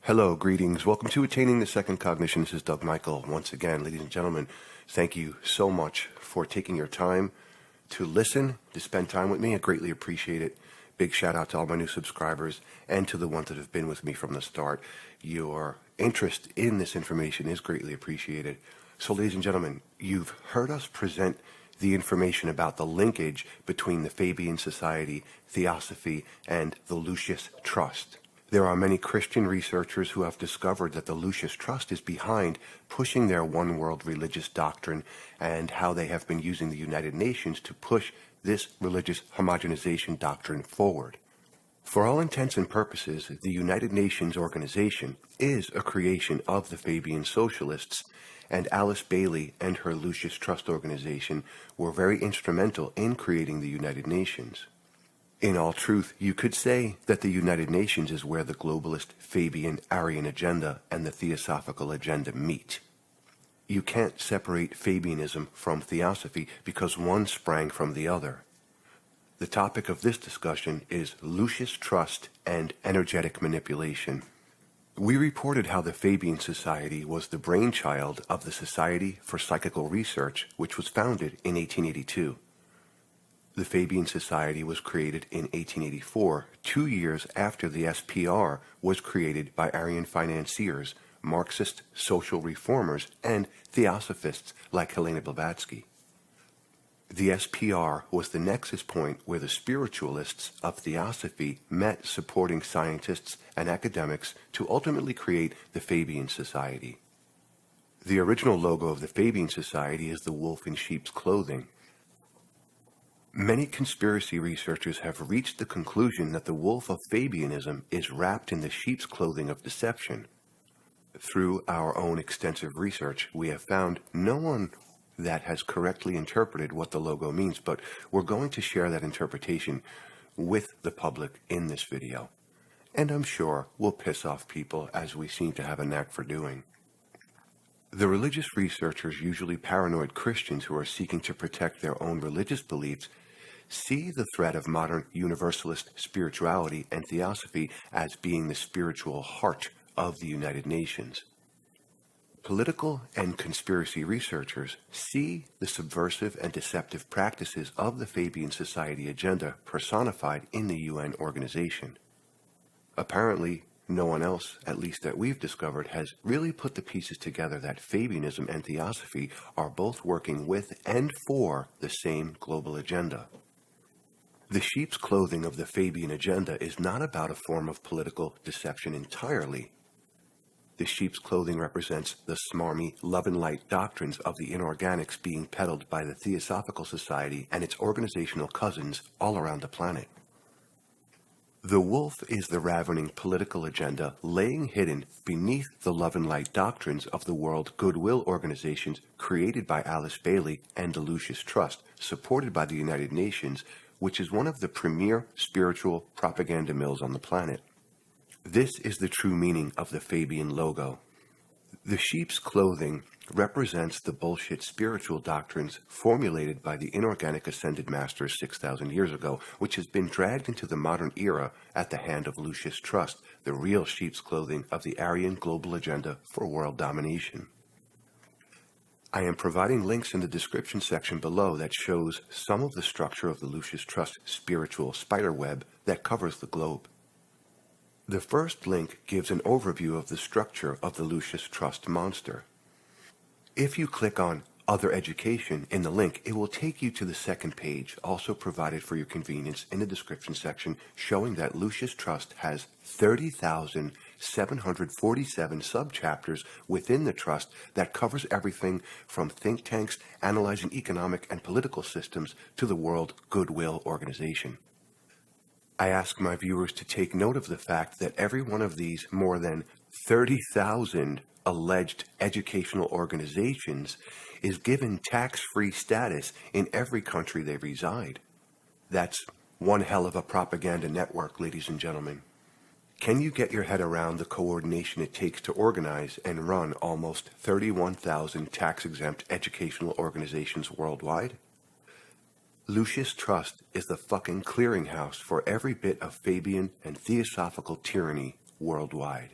Hello, greetings. Welcome to Attaining the Second Cognition. This is Doug Michael. Once again, ladies and gentlemen, thank you so much for taking your time to listen, to spend time with me. I greatly appreciate it. Big shout out to all my new subscribers and to the ones that have been with me from the start. Your interest in this information is greatly appreciated. So, ladies and gentlemen, you've heard us present the information about the linkage between the Fabian Society, Theosophy, and the Lucis Trust. There are many Christian researchers who have discovered that the Lucis Trust is behind pushing their one world religious doctrine and how they have been using the United Nations to push this religious homogenization doctrine forward. For all intents and purposes, the United Nations organization is a creation of the Fabian Socialists, and Alice Bailey and her Lucis Trust organization were very instrumental in creating the United Nations. In all truth, you could say that the United Nations is where the globalist Fabian Aryan agenda and the theosophical agenda meet. You can't separate Fabianism from Theosophy because one sprang from the other. The topic of this discussion is Lucis Trust and energetic manipulation. We reported how the Fabian Society was the brainchild of the Society for Psychical Research, which was founded in 1882. The Fabian Society was created in 1884, 2 years after the SPR was created by Aryan financiers, Marxist social reformers, and theosophists like Helena Blavatsky. The SPR was the nexus point where the spiritualists of Theosophy met supporting scientists and academics to ultimately create the Fabian Society. The original logo of the Fabian Society is the wolf in sheep's clothing. Many conspiracy researchers have reached the conclusion that the wolf of Fabianism is wrapped in the sheep's clothing of deception. Through our own extensive research, we have found no one that has correctly interpreted what the logo means, but we're going to share that interpretation with the public in this video. And I'm sure we'll piss off people, as we seem to have a knack for doing. The religious researchers, usually paranoid Christians who are seeking to protect their own religious beliefs, see the threat of modern universalist spirituality and theosophy as being the spiritual heart of the United Nations. Political and conspiracy researchers see the subversive and deceptive practices of the Fabian Society agenda personified in the UN organization. Apparently, no one else, at least that we've discovered, has really put the pieces together that Fabianism and Theosophy are both working with and for the same global agenda. The sheep's clothing of the Fabian agenda is not about a form of political deception entirely. The sheep's clothing represents the smarmy love and light doctrines of the inorganics being peddled by the Theosophical Society and its organizational cousins all around the planet. The wolf is the ravening political agenda laying hidden beneath the love and light doctrines of the World Goodwill organizations created by Alice Bailey and the Lucis Trust, supported by the United Nations, which is one of the premier spiritual propaganda mills on the planet. This is the true meaning of the Fabian logo. The sheep's clothing represents the bullshit spiritual doctrines formulated by the inorganic ascended masters 6,000 years ago, which has been dragged into the modern era at the hand of Lucis Trust, the real sheep's clothing of the Aryan global agenda for world domination. I am providing links in the description section below that shows some of the structure of the Lucis Trust spiritual spiderweb that covers the globe. The first link gives an overview of the structure of the Lucis Trust monster. If you click on Other Education in the link, it will take you to the second page, also provided for your convenience in the description section, showing that Lucis Trust has 30,747 subchapters within the trust that covers everything from think tanks analyzing economic and political systems to the World Goodwill Organization. I ask my viewers to take note of the fact that every one of these more than 30,000 alleged educational organizations is given tax-free status in every country they reside. That's one hell of a propaganda network, ladies and gentlemen. Can you get your head around the coordination it takes to organize and run almost 31,000 tax-exempt educational organizations worldwide? Lucis Trust is the fucking clearinghouse for every bit of Fabian and theosophical tyranny worldwide.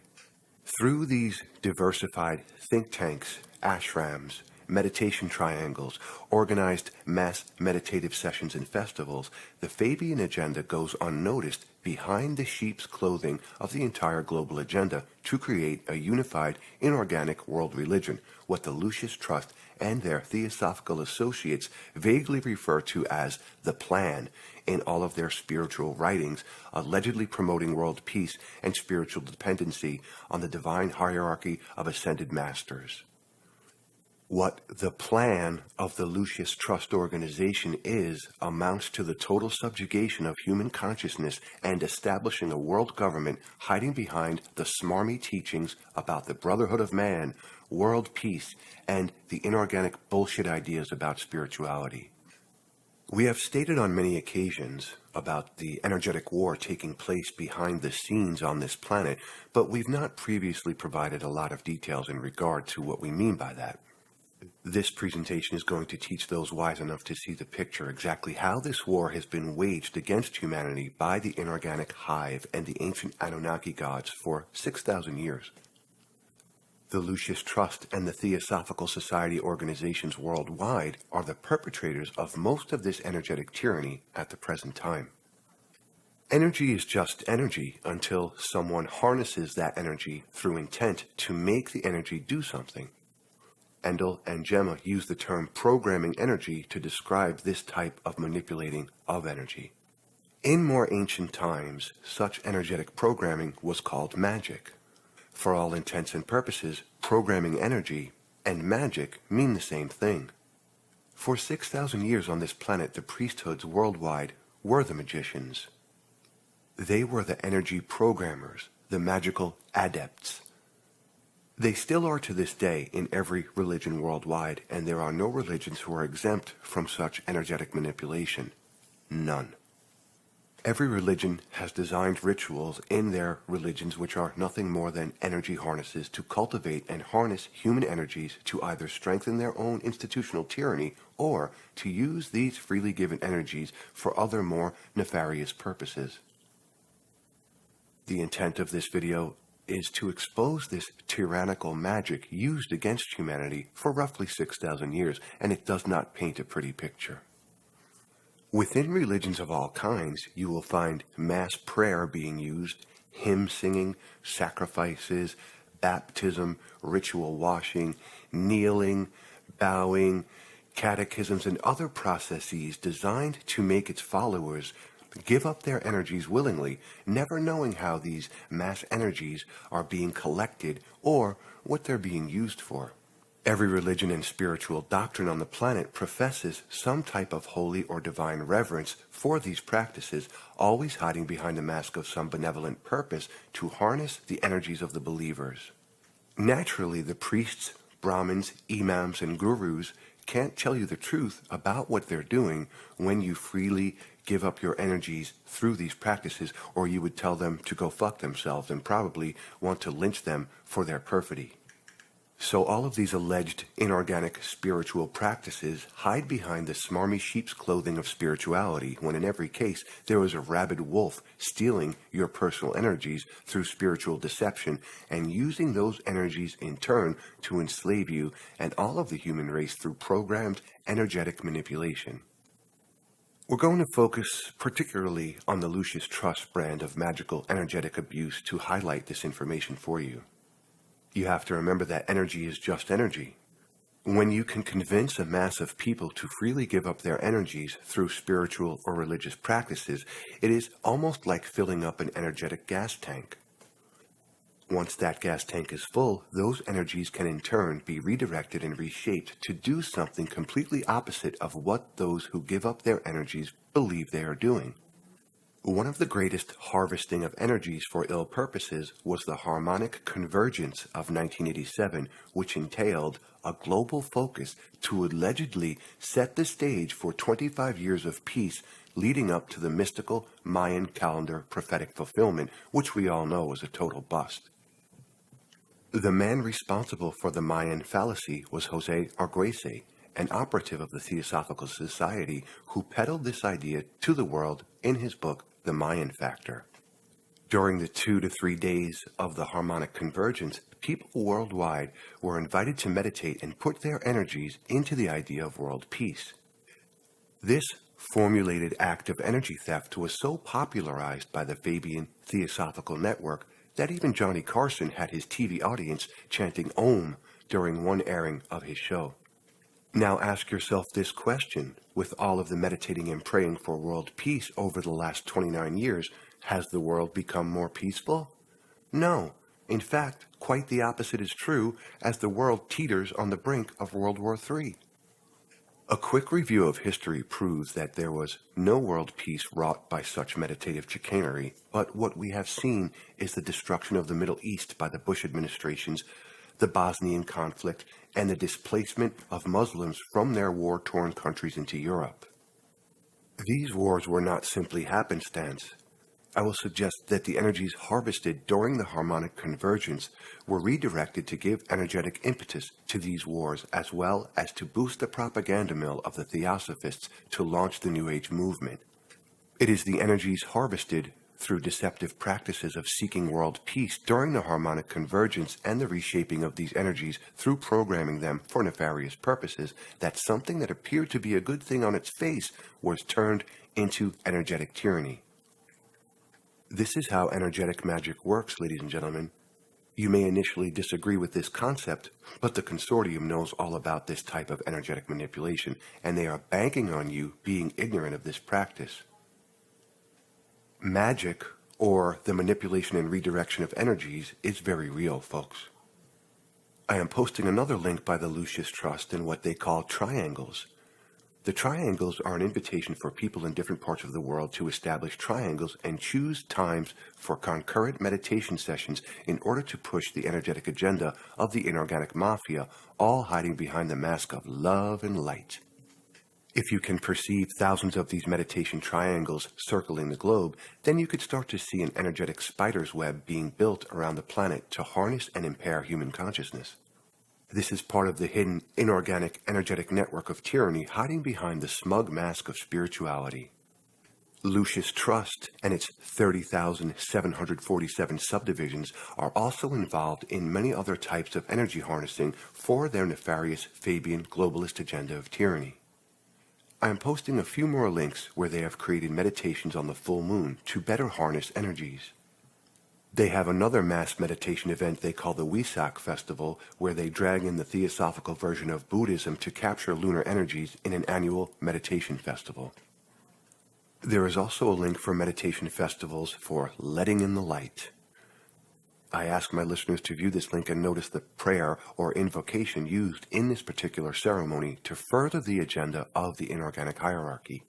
Through these diversified think tanks, ashrams, meditation triangles, organized mass meditative sessions and festivals, the Fabian agenda goes unnoticed behind the sheep's clothing of the entire global agenda to create a unified, inorganic world religion, what the Lucis Trust and their theosophical associates vaguely refer to as the Plan in all of their spiritual writings, allegedly promoting world peace and spiritual dependency on the divine hierarchy of ascended masters. What the plan of the Lucis Trust organization is amounts to the total subjugation of human consciousness and establishing a world government hiding behind the smarmy teachings about the brotherhood of man, world peace, and the inorganic bullshit ideas about spirituality. We have stated on many occasions about the energetic war taking place behind the scenes on this planet, but we've not previously provided a lot of details in regard to what we mean by that. This presentation is going to teach those wise enough to see the picture exactly how this war has been waged against humanity by the inorganic hive and the ancient Anunnaki gods for 6,000 years. The Lucis Trust and the Theosophical Society organizations worldwide are the perpetrators of most of this energetic tyranny at the present time. Energy is just energy until someone harnesses that energy through intent to make the energy do something. Endel and Gemma use the term programming energy to describe this type of manipulating of energy. In more ancient times, such energetic programming was called magic. For all intents and purposes, programming energy and magic mean the same thing. For 6,000 years on this planet, the priesthoods worldwide were the magicians. They were the energy programmers, the magical adepts. They still are to this day in every religion worldwide, and there are no religions who are exempt from such energetic manipulation. None. Every religion has designed rituals in their religions which are nothing more than energy harnesses to cultivate and harness human energies to either strengthen their own institutional tyranny or to use these freely given energies for other more nefarious purposes. The intent of this video is to expose this tyrannical magic used against humanity for roughly 6,000 years, and it does not paint a pretty picture. Within religions of all kinds, you will find mass prayer being used, hymn singing, sacrifices, baptism, ritual washing, kneeling, bowing, catechisms, and other processes designed to make its followers give up their energies willingly, never knowing how these mass energies are being collected or what they're being used for. Every religion and spiritual doctrine on the planet professes some type of holy or divine reverence for these practices, always hiding behind the mask of some benevolent purpose to harness the energies of the believers. Naturally, the priests, Brahmins, imams, and gurus can't tell you the truth about what they're doing when you freely give up your energies through these practices, or you would tell them to go fuck themselves and probably want to lynch them for their perfidy. So all of these alleged inorganic spiritual practices hide behind the smarmy sheep's clothing of spirituality, when in every case there is a rabid wolf stealing your personal energies through spiritual deception and using those energies in turn to enslave you and all of the human race through programmed energetic manipulation. We're going to focus particularly on the Lucis Trust brand of magical energetic abuse to highlight this information for you. You have to remember that energy is just energy. When you can convince a mass of people to freely give up their energies through spiritual or religious practices, it is almost like filling up an energetic gas tank. Once that gas tank is full, those energies can in turn be redirected and reshaped to do something completely opposite of what those who give up their energies believe they are doing. One of the greatest harvesting of energies for ill purposes was the harmonic convergence of 1987, which entailed a global focus to allegedly set the stage for 25 years of peace leading up to the mystical Mayan calendar prophetic fulfillment, which we all know was a total bust. The man responsible for the Mayan fallacy was Jose Argüelles, an operative of the Theosophical Society who peddled this idea to the world in his book, The Mayan Factor. During the 2 to 3 days of the harmonic convergence, people worldwide were invited to meditate and put their energies into the idea of world peace. This formulated act of energy theft was so popularized by the Fabian Theosophical Network that even Johnny Carson had his TV audience chanting Om during one airing of his show. Now ask yourself this question: with all of the meditating and praying for world peace over the last 29 years, has the world become more peaceful? No. In fact, quite the opposite is true, as the world teeters on the brink of World War III. A quick review of history proves that there was no world peace wrought by such meditative chicanery, but what we have seen is the destruction of the Middle East by the Bush administrations, the Bosnian conflict, and the displacement of Muslims from their war-torn countries into Europe. These wars were not simply happenstance. I will suggest that the energies harvested during the harmonic convergence were redirected to give energetic impetus to these wars, as well as to boost the propaganda mill of the Theosophists to launch the New Age movement. It is the energies harvested through deceptive practices of seeking world peace during the harmonic convergence and the reshaping of these energies through programming them for nefarious purposes that something that appeared to be a good thing on its face was turned into energetic tyranny. This is how energetic magic works, ladies and gentlemen. You may initially disagree with this concept, but the consortium knows all about this type of energetic manipulation, and they are banking on you being ignorant of this practice. Magic, or the manipulation and redirection of energies, is very real, folks. I am posting another link by the Lucis Trust in what they call triangles. The triangles are an invitation for people in different parts of the world to establish triangles and choose times for concurrent meditation sessions in order to push the energetic agenda of the inorganic mafia, all hiding behind the mask of love and light. If you can perceive thousands of these meditation triangles circling the globe, then you could start to see an energetic spider's web being built around the planet to harness and impair human consciousness. This is part of the hidden, inorganic, energetic network of tyranny hiding behind the smug mask of spirituality. Lucis Trust and its 30,747 subdivisions are also involved in many other types of energy harnessing for their nefarious Fabian globalist agenda of tyranny. I am posting a few more links where they have created meditations on the full moon to better harness energies. They have another mass meditation event they call the Wesak Festival, where they drag in the theosophical version of Buddhism to capture lunar energies in an annual meditation festival. There is also a link for meditation festivals for letting in the light. I ask my listeners to view this link and notice the prayer or invocation used in this particular ceremony to further the agenda of the inorganic hierarchy.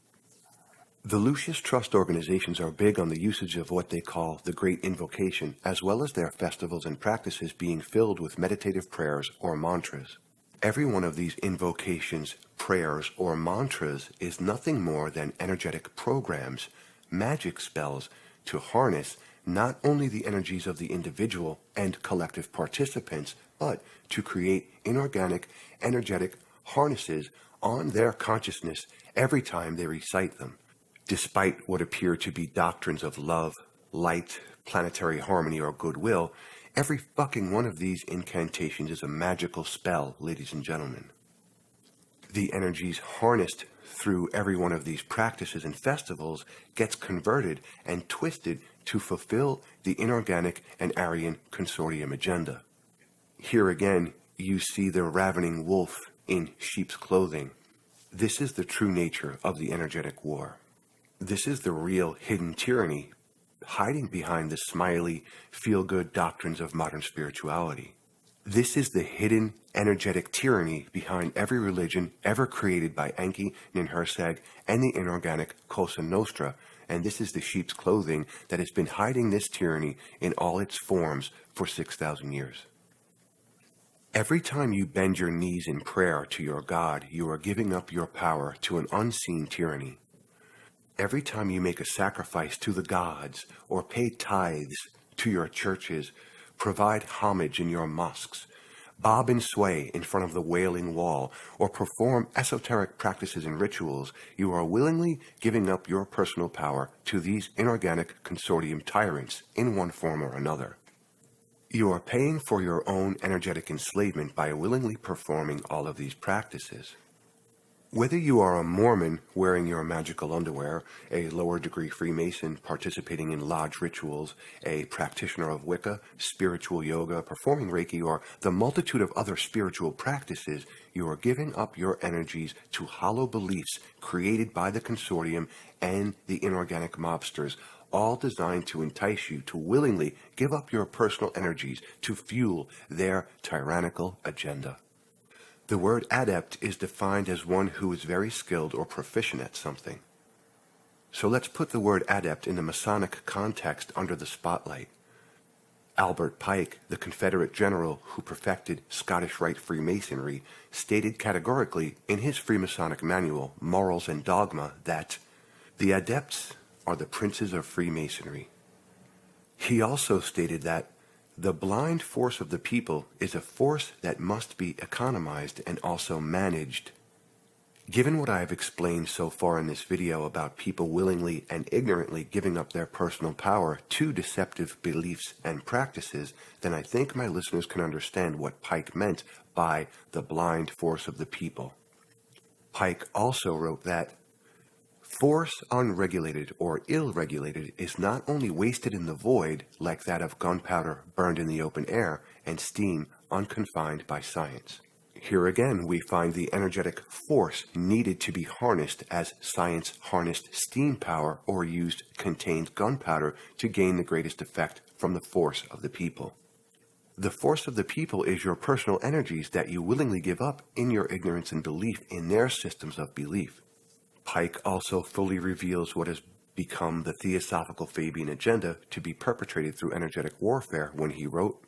The Lucis Trust organizations are big on the usage of what they call the Great Invocation, as well as their festivals and practices being filled with meditative prayers or mantras. Every one of these invocations, prayers, or mantras is nothing more than energetic programs, magic spells, to harness not only the energies of the individual and collective participants, but to create inorganic, energetic harnesses on their consciousness every time they recite them. Despite what appear to be doctrines of love, light, planetary harmony, or goodwill, every fucking one of these incantations is a magical spell, ladies and gentlemen. The energies harnessed through every one of these practices and festivals gets converted and twisted to fulfill the inorganic and Aryan consortium agenda. Here again, you see the ravening wolf in sheep's clothing. This is the true nature of the energetic war. This is the real hidden tyranny hiding behind the smiley, feel-good doctrines of modern spirituality. This is the hidden, energetic tyranny behind every religion ever created by Enki, Ninhursag, and the inorganic Cosa Nostra, and this is the sheep's clothing that has been hiding this tyranny in all its forms for 6,000 years. Every time you bend your knees in prayer to your God, you are giving up your power to an unseen tyranny. Every time you make a sacrifice to the gods or pay tithes to your churches, provide homage in your mosques, bob and sway in front of the Wailing Wall, or perform esoteric practices and rituals, you are willingly giving up your personal power to these inorganic consortium tyrants in one form or another. You are paying for your own energetic enslavement by willingly performing all of these practices. Whether you are a Mormon wearing your magical underwear, a lower degree Freemason participating in lodge rituals, a practitioner of Wicca, spiritual yoga, performing Reiki, or the multitude of other spiritual practices, you are giving up your energies to hollow beliefs created by the consortium and the inorganic mobsters, all designed to entice you to willingly give up your personal energies to fuel their tyrannical agenda. The word adept is defined as one who is very skilled or proficient at something. So let's put the word adept in the Masonic context under the spotlight. Albert Pike, the Confederate general who perfected Scottish Rite Freemasonry, stated categorically in his Freemasonic manual, Morals and Dogma, that the adepts are the princes of Freemasonry. He also stated that the blind force of the people is a force that must be economized and also managed. Given what I have explained so far in this video about people willingly and ignorantly giving up their personal power to deceptive beliefs and practices, then I think my listeners can understand what Pike meant by the blind force of the people. Pike also wrote that force unregulated or ill-regulated is not only wasted in the void like that of gunpowder burned in the open air and steam unconfined by science. Here again we find the energetic force needed to be harnessed as science harnessed steam power or used contained gunpowder to gain the greatest effect from the force of the people. The force of the people is your personal energies that you willingly give up in your ignorance and belief in their systems of belief. Pike also fully reveals what has become the Theosophical Fabian agenda to be perpetrated through energetic warfare when he wrote,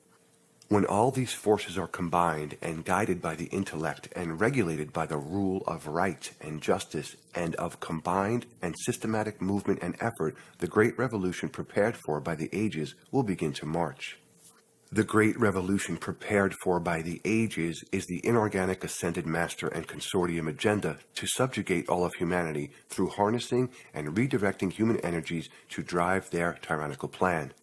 "When all these forces are combined and guided by the intellect and regulated by the rule of right and justice and of combined and systematic movement and effort, the great revolution prepared for by the ages will begin to march." The great revolution prepared for by the ages is the inorganic ascended master and consortium agenda to subjugate all of humanity through harnessing and redirecting human energies to drive their tyrannical plan.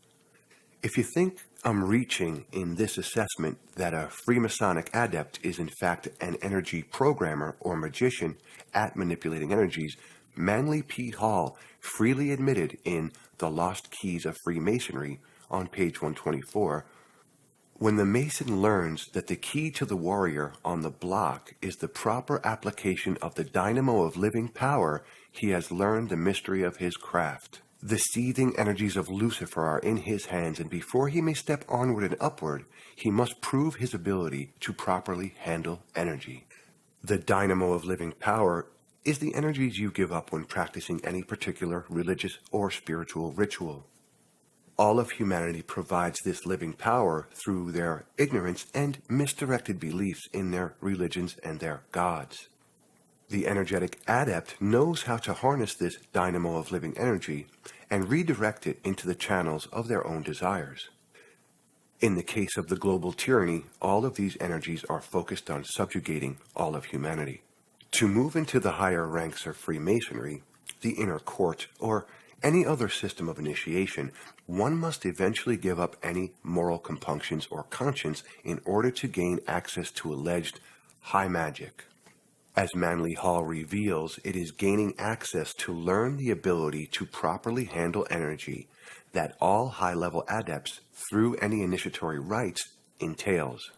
If you think I'm reaching in this assessment that a Freemasonic adept is in fact an energy programmer or magician at manipulating energies, Manly P. Hall freely admitted in The Lost Keys of Freemasonry on page 124, when the Mason learns that the key to the warrior on the block is the proper application of the dynamo of living power, he has learned the mystery of his craft. The seething energies of Lucifer are in his hands, and before he may step onward and upward, he must prove his ability to properly handle energy. The dynamo of living power is the energies you give up when practicing any particular religious or spiritual ritual. All of humanity provides this living power through their ignorance and misdirected beliefs in their religions and their gods. The energetic adept knows how to harness this dynamo of living energy and redirect it into the channels of their own desires. In the case of the global tyranny, all of these energies are focused on subjugating all of humanity. To move into the higher ranks of Freemasonry, the inner court, or any other system of initiation, one must eventually give up any moral compunctions or conscience in order to gain access to alleged high magic. As Manly Hall reveals, it is gaining access to learn the ability to properly handle energy that all high-level adepts, through any initiatory rites, entails.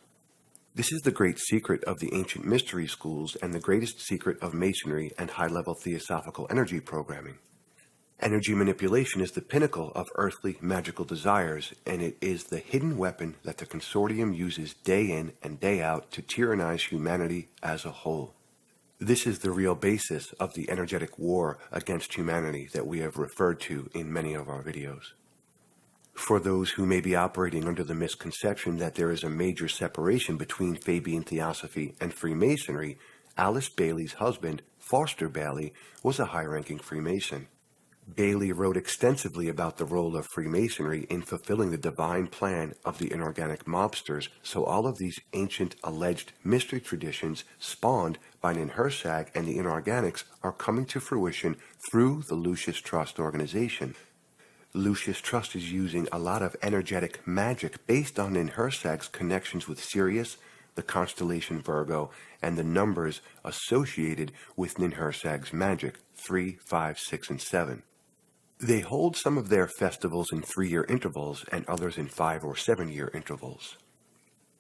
This is the great secret of the ancient mystery schools and the greatest secret of Masonry and high-level theosophical energy programming. Energy manipulation is the pinnacle of earthly magical desires, and it is the hidden weapon that the consortium uses day in and day out to tyrannize humanity as a whole. This is the real basis of the energetic war against humanity that we have referred to in many of our videos. For those who may be operating under the misconception that there is a major separation between Fabian Theosophy and Freemasonry, Alice Bailey's husband, Foster Bailey, was a high-ranking Freemason. Bailey wrote extensively about the role of Freemasonry in fulfilling the divine plan of the inorganic mobsters, so all of these ancient alleged mystery traditions spawned by Ninhursag and the inorganics are coming to fruition through the Lucis Trust organization. Lucis Trust is using a lot of energetic magic based on Ninhursag's connections with Sirius, the constellation Virgo, and the numbers associated with Ninhursag's magic, 3, 5, 6, and 7. They hold some of their festivals in 3-year intervals and others in 5 or 7-year intervals.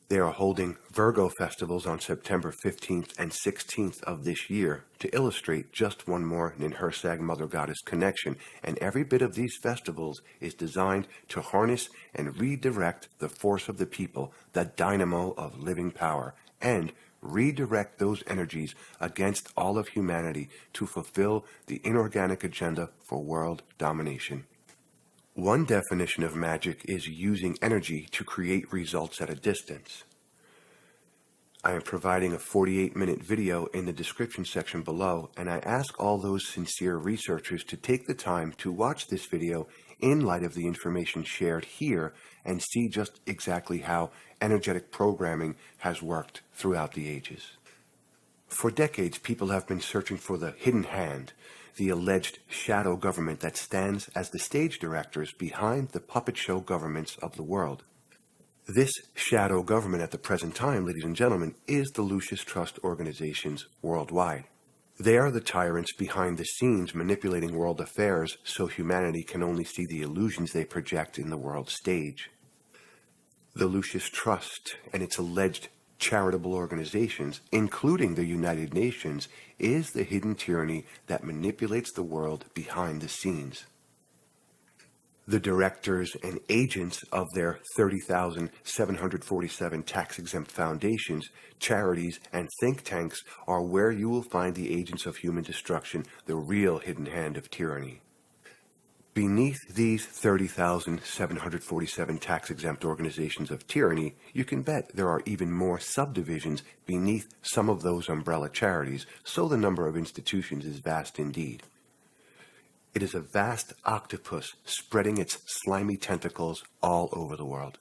They are holding Virgo festivals on September 15th and 16th of this year to illustrate just one more Ninhursag Mother Goddess connection, and every bit of these festivals is designed to harness and redirect the force of the people, the dynamo of living power, and redirect those energies against all of humanity to fulfill the inorganic agenda for world domination. One definition of magic is using energy to create results at a distance. I am providing a 48-minute video in the description section below, and I ask all those sincere researchers to take the time to watch this video in light of the information shared here and see just exactly how energetic programming has worked throughout the ages. For decades, people have been searching for the hidden hand, the alleged shadow government that stands as the stage directors behind the puppet show governments of the world. This shadow government at the present time, ladies and gentlemen, is the Lucis Trust organizations worldwide. They are the tyrants behind the scenes manipulating world affairs so humanity can only see the illusions they project in the world stage. The Lucis Trust and its alleged charitable organizations, including the United Nations, is the hidden tyranny that manipulates the world behind the scenes. The directors and agents of their 30,747 tax-exempt foundations, charities, and think tanks are where you will find the agents of human destruction, the real hidden hand of tyranny. Beneath these 30,747 tax-exempt organizations of tyranny, you can bet there are even more subdivisions beneath some of those umbrella charities, so the number of institutions is vast indeed. It is a vast octopus spreading its slimy tentacles all over the world.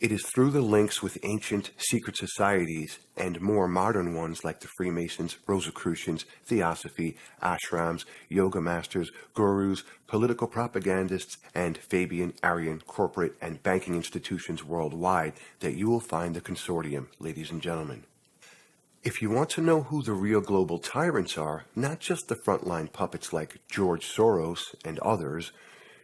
It is through the links with ancient secret societies and more modern ones like the Freemasons, Rosicrucians, Theosophy, ashrams, yoga masters, gurus, political propagandists, and Fabian, Aryan, corporate, and banking institutions worldwide that you will find the consortium, ladies and gentlemen. If you want to know who the real global tyrants are, not just the frontline puppets like George Soros and others,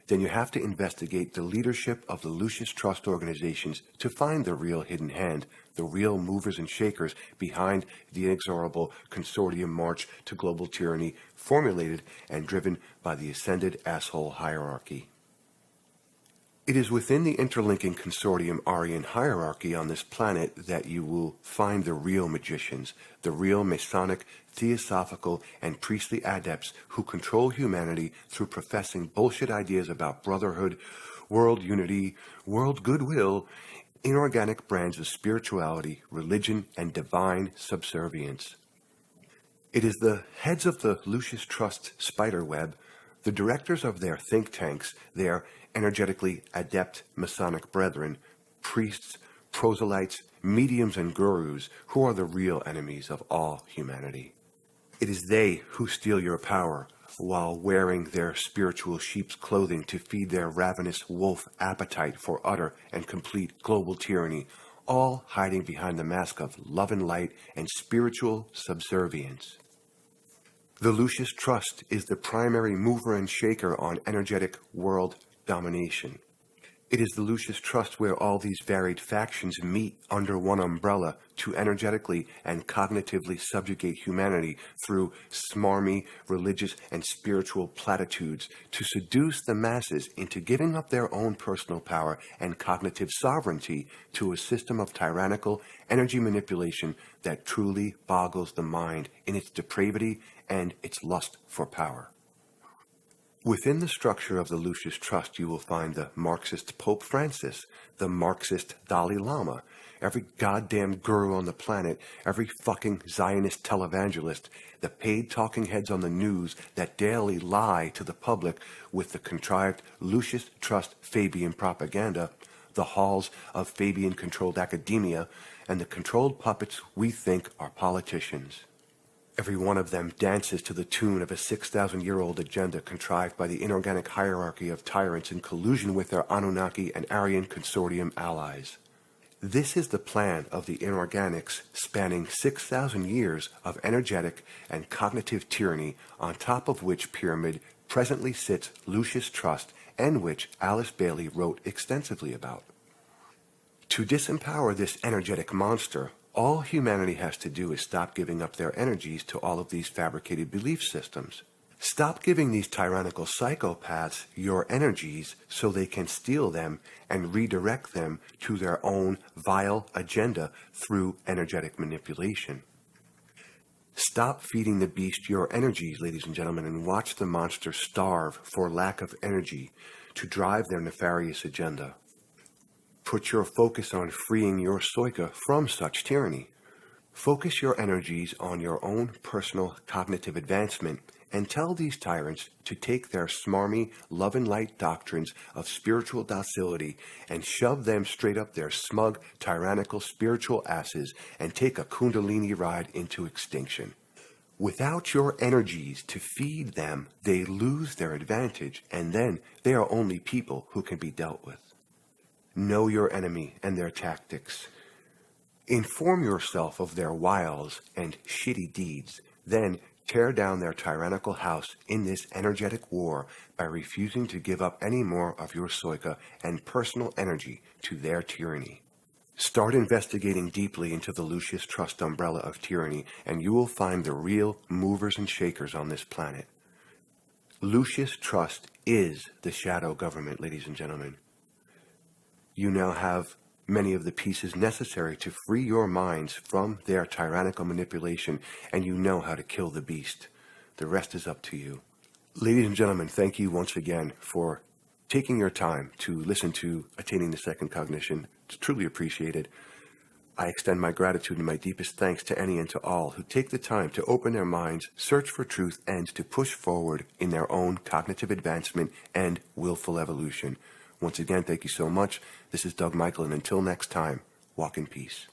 then you have to investigate the leadership of the Lucis Trust organizations to find the real hidden hand, the real movers and shakers behind the inexorable consortium march to global tyranny formulated and driven by the ascended asshole hierarchy. It is within the interlinking consortium Aryan hierarchy on this planet that you will find the real magicians, the real Masonic, theosophical, and priestly adepts who control humanity through professing bullshit ideas about brotherhood, world unity, world goodwill, inorganic brands of spirituality, religion, and divine subservience. It is the heads of the Lucis Trust spiderweb, the directors of their think tanks, their energetically adept Masonic brethren, priests, proselytes, mediums, and gurus who are the real enemies of all humanity. It is they who steal your power while wearing their spiritual sheep's clothing to feed their ravenous wolf appetite for utter and complete global tyranny, all hiding behind the mask of love and light and spiritual subservience. The Lucis Trust is the primary mover and shaker on energetic world domination. It is the Lucis Trust where all these varied factions meet under one umbrella to energetically and cognitively subjugate humanity through smarmy religious and spiritual platitudes to seduce the masses into giving up their own personal power and cognitive sovereignty to a system of tyrannical energy manipulation that truly boggles the mind in its depravity and its lust for power. Within the structure of the Lucis Trust, you will find the Marxist Pope Francis, the Marxist Dalai Lama, every goddamn guru on the planet, every fucking Zionist televangelist, the paid talking heads on the news that daily lie to the public with the contrived Lucis Trust Fabian propaganda, the halls of Fabian-controlled academia, and the controlled puppets we think are politicians. Every one of them dances to the tune of a 6,000-year-old agenda contrived by the inorganic hierarchy of tyrants in collusion with their Anunnaki and Aryan consortium allies. This is the plan of the inorganics spanning 6,000 years of energetic and cognitive tyranny, on top of which pyramid presently sits Lucis Trust, and which Alice Bailey wrote extensively about. To disempower this energetic monster, all humanity has to do is stop giving up their energies to all of these fabricated belief systems. Stop giving these tyrannical psychopaths your energies so they can steal them and redirect them to their own vile agenda through energetic manipulation. Stop feeding the beast your energies, ladies and gentlemen, and watch the monster starve for lack of energy to drive their nefarious agenda. Put your focus on freeing your Soika from such tyranny. Focus your energies on your own personal cognitive advancement and tell these tyrants to take their smarmy love and light doctrines of spiritual docility and shove them straight up their smug, tyrannical spiritual asses and take a Kundalini ride into extinction. Without your energies to feed them, they lose their advantage, and then they are only people who can be dealt with. Know your enemy and their tactics. Inform yourself of their wiles and shitty deeds. Then tear down their tyrannical house in this energetic war by refusing to give up any more of your Soika and personal energy to their tyranny. Start investigating deeply into the Lucis Trust umbrella of tyranny, and you will find the real movers and shakers on this planet. Lucis Trust is the shadow government, ladies and gentlemen. You now have many of the pieces necessary to free your minds from their tyrannical manipulation, and you know how to kill the beast. The rest is up to you. Ladies and gentlemen, thank you once again for taking your time to listen to Attaining the Second Cognition. It's truly appreciated. I extend my gratitude and my deepest thanks to any and to all who take the time to open their minds, search for truth, and to push forward in their own cognitive advancement and willful evolution. Once again, thank you so much. This is Doug Michael, and until next time, walk in peace.